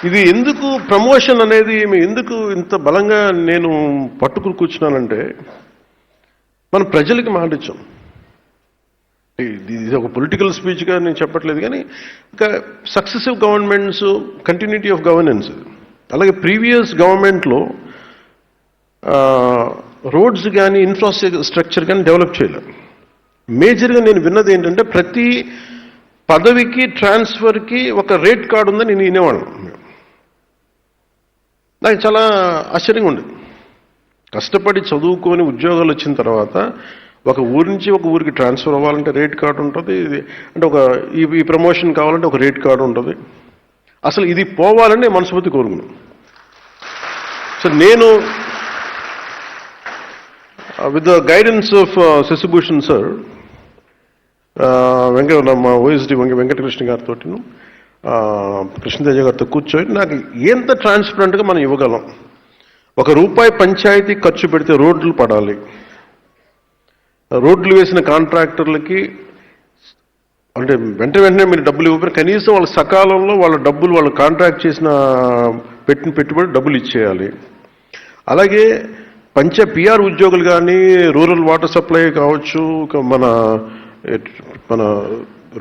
ఇది ఎందుకు ప్రమోషన్ అనేది ఎందుకు ఇంత బలంగా నేను పట్టుకుని కూర్చున్నానంటే మనం ప్రజలకి మాట ఇచ్చాం. ఇది ఒక పొలిటికల్ స్పీచ్గా నేను చెప్పట్లేదు, కానీ ఇంకా successive governments continuity of governance. అలాగే ప్రీవియస్ గవర్నమెంట్లో రోడ్స్ కానీ ఇన్ఫ్రాస్ట్రక్చర్ కానీ డెవలప్ చేయలేదు. మేజర్గా నేను విన్నది ఏంటంటే ప్రతి పదవికి ట్రాన్స్ఫర్కి ఒక రేట్ కార్డు ఉందని నేను వినేవాళ్ళం. నాకు చాలా ఆశ్చర్యంగా ఉండేది. కష్టపడి చదువుకొని ఉద్యోగాలు వచ్చిన తర్వాత ఒక ఊరి నుంచి ఒక ఊరికి ట్రాన్స్ఫర్ అవ్వాలంటే రేట్ కార్డు ఉంటుంది. అంటే ఒక ఈ ప్రమోషన్ కావాలంటే ఒక రేట్ కార్డు ఉంటుంది. అసలు ఇది పోవాలని మనస్ఫూర్తి కోరుకున్నాను. సో నేను with the guidance of Shashibhushan sir, మా ఓఎస్డి వెంకటకృష్ణ గారితో, కృష్ణతేజ గారితో కూర్చొని నాకు ఎంత ట్రాన్స్పరెంట్గా మనం ఇవ్వగలం. ₹1 పంచాయతీ ఖర్చు పెడితే రోడ్లు పడాలి, రోడ్లు వేసిన కాంట్రాక్టర్లకి అంటే వెంటనే మీరు డబ్బులు ఇవ్వకపోయినా కనీసం వాళ్ళ సకాలంలో వాళ్ళ డబ్బులు వాళ్ళు కాంట్రాక్ట్ చేసిన పెట్టిన పెట్టుబడి డబ్బులు ఇచ్చేయాలి. అలాగే పిఆర్ ఉద్యోగులు కానీ రూరల్ వాటర్ సప్లై కావచ్చు, మన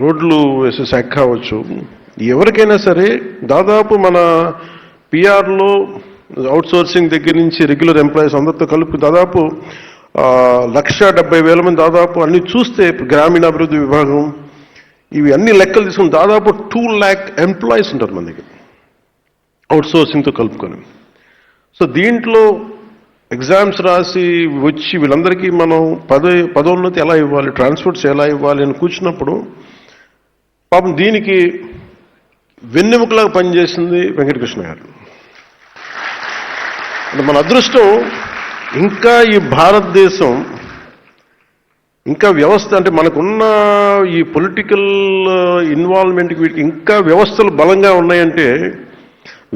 రోడ్లు వేసే శాఖ కావచ్చు, ఎవరికైనా సరే దాదాపు మన పిఆర్లో అవుట్సోర్సింగ్ దగ్గర నుంచి రెగ్యులర్ ఎంప్లాయీస్ అందరితో కలిపి దాదాపు 1,70,000 మంది దాదాపు అన్ని చూస్తే గ్రామీణాభివృద్ధి విభాగం ఇవి అన్ని లెక్కలు తీసుకుని దాదాపు 2 lakh ఎంప్లాయీస్ ఉంటారు మన దగ్గర అవుట్సోర్సింగ్తో కలుపుకొని. సో దీంట్లో ఎగ్జామ్స్ రాసి వచ్చి వీళ్ళందరికీ మనం పదోన్నతి ఎలా ఇవ్వాలి, ట్రాన్స్పోర్ట్స్ ఎలా ఇవ్వాలి అని కూర్చున్నప్పుడు పాపం దీనికి వెన్నెముకలాగా పనిచేసింది వెంకటకృష్ణ గారు. అంటే మన అదృష్టం ఇంకా ఈ భారతదేశం ఇంకా వ్యవస్థ అంటే మనకున్న ఈ పొలిటికల్ ఇన్వాల్వ్మెంట్కి వీటికి ఇంకా వ్యవస్థలు బలంగా ఉన్నాయంటే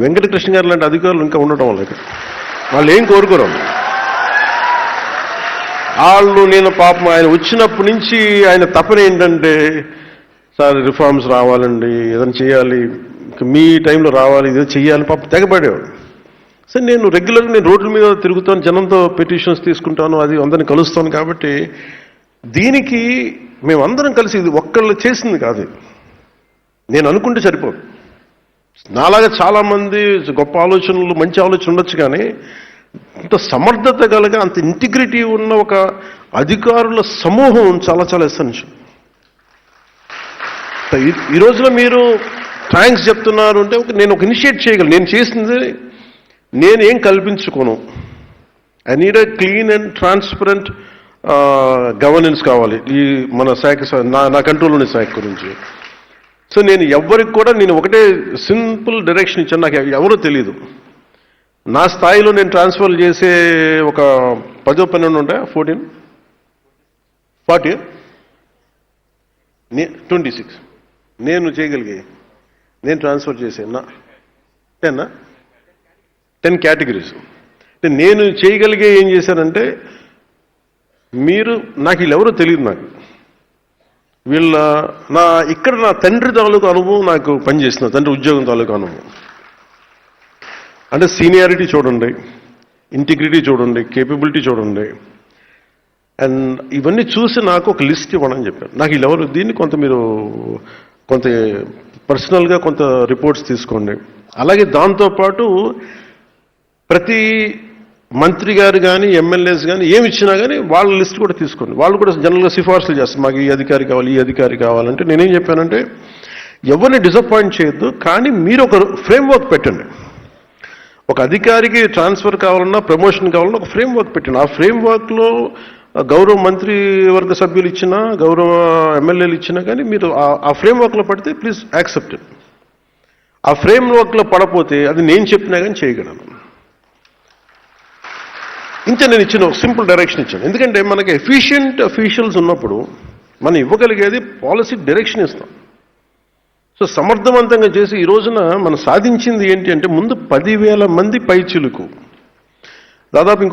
వెంకటకృష్ణ గారు లాంటి అధికారులు ఇంకా ఉండటం వల్ల వాళ్ళు ఏం కోరుకోరు. వాళ్ళు నేను పాపం ఆయన వచ్చినప్పటి నుంచి ఆయన తపన ఏంటంటే సార్ రిఫార్మ్స్ రావాలండి, ఏదైనా చేయాలి, మీ టైంలో రావాలి, ఇదే చెయ్యాలి, పాపం తెగబడేవాడు. సరే నేను రెగ్యులర్గా నేను రోడ్ల మీద తిరుగుతాను, జనంతో పిటిషన్స్ తీసుకుంటాను, అది అందరిని కలుస్తాను. కాబట్టి దీనికి మేమందరం కలిసి ఇది ఒక్కళ్ళు చేసింది కాదు, నేను అనుకుంటే సరిపోదు. నాలాగా చాలామంది గొప్ప ఆలోచనలు మంచి ఆలోచన ఉండొచ్చు, కానీ ఇంత సమర్థత కలిగి అంత ఇంటిగ్రిటీ ఉన్న ఒక అధికారుల సమూహం చాలా చాలా ఎసెన్షియల్. ఈ రోజులో మీరు థ్యాంక్స్ చెప్తున్నారు అంటే నేను ఒక ఇనిషియేట్ చేయగలను. నేను చేసింది నేను ఏం కల్పించుకోను. I need a clean and transparent governance కావాలి ఈ మన శాఖ, నా కంట్రోల్లోని శాఖ గురించి. సో నేను ఎవరికి కూడా నేను ఒకటే సింపుల్ డైరెక్షన్ ఇచ్చాను. నాకు ఎవరో తెలియదు. నా స్థాయిలో నేను ట్రాన్స్ఫర్ చేసే ఒక 10-12 ఉంటాయా, 40 26 నేను చేయగలిగే నేను ట్రాన్స్ఫర్ చేసాను 10 కేటగిరీస్. నేను చేయగలిగే ఏం చేశానంటే మీరు నాకు వీళ్ళెవరో తెలియదు. నాకు ఇక్కడ నా తండ్రి తాలూకు అనుభవం నాకు పనిచేసిన తండ్రి ఉద్యోగం తాలూకు అనుభవం అంటే సీనియారిటీ చూడండి, ఇంటిగ్రిటీ చూడండి, కేపబిలిటీ చూడండి. అండ్ ఇవన్నీ చూసి నాకు ఒక లిస్ట్ ఇవ్వమని చెప్పారు. నాకు వీళ్ళెవరు దీన్ని మీరు కొంత పర్సనల్గా కొంత రిపోర్ట్స్ తీసుకోండి. అలాగే దాంతోపాటు ప్రతి మంత్రి గారు కానీ ఎమ్మెల్యేస్ కానీ ఏమి ఇచ్చినా కానీ వాళ్ళ లిస్ట్ కూడా తీసుకోండి. వాళ్ళు కూడా జనరల్గా సిఫార్సులు చేస్తారు, మాకు ఈ అధికారి కావాలి, ఈ అధికారి కావాలంటే. నేనేం చెప్పానంటే ఎవరిని డిసప్పాయింట్ చేయొద్దు, కానీ మీరు ఒక ఫ్రేమ్వర్క్ పెట్టండి. ఒక అధికారికి ట్రాన్స్ఫర్ కావాలన్నా ప్రమోషన్ కావాలన్నా ఒక ఫ్రేమ్వర్క్ పెట్టండి. ఆ ఫ్రేమ్వర్క్లో గౌరవ మంత్రి వర్గ సభ్యులు ఇచ్చినా గౌరవ ఎమ్మెల్యేలు ఇచ్చినా కానీ మీరు ఆ ఫ్రేమ్వర్క్లో పడితే ప్లీజ్ యాక్సెప్ట్ ఇట్. ఆ ఫ్రేమ్వర్క్లో పడపోతే అది నేను చెప్పినా కానీ చేయగలను. ఇంత నేను ఇచ్చిన సింపుల్ డైరెక్షన్ ఇచ్చాను. ఎందుకంటే మనకి ఎఫిషియెంట్ అఫీషియల్స్ ఉన్నప్పుడు మనం ఇవ్వగలిగేది పాలసీ డైరెక్షన్ ఇస్తాం. సో సమర్థవంతంగా చేసి ఈ రోజున మనం సాధించింది ఏంటి అంటే ముందు 10,000 మంది పైచిలుకు దాదాపు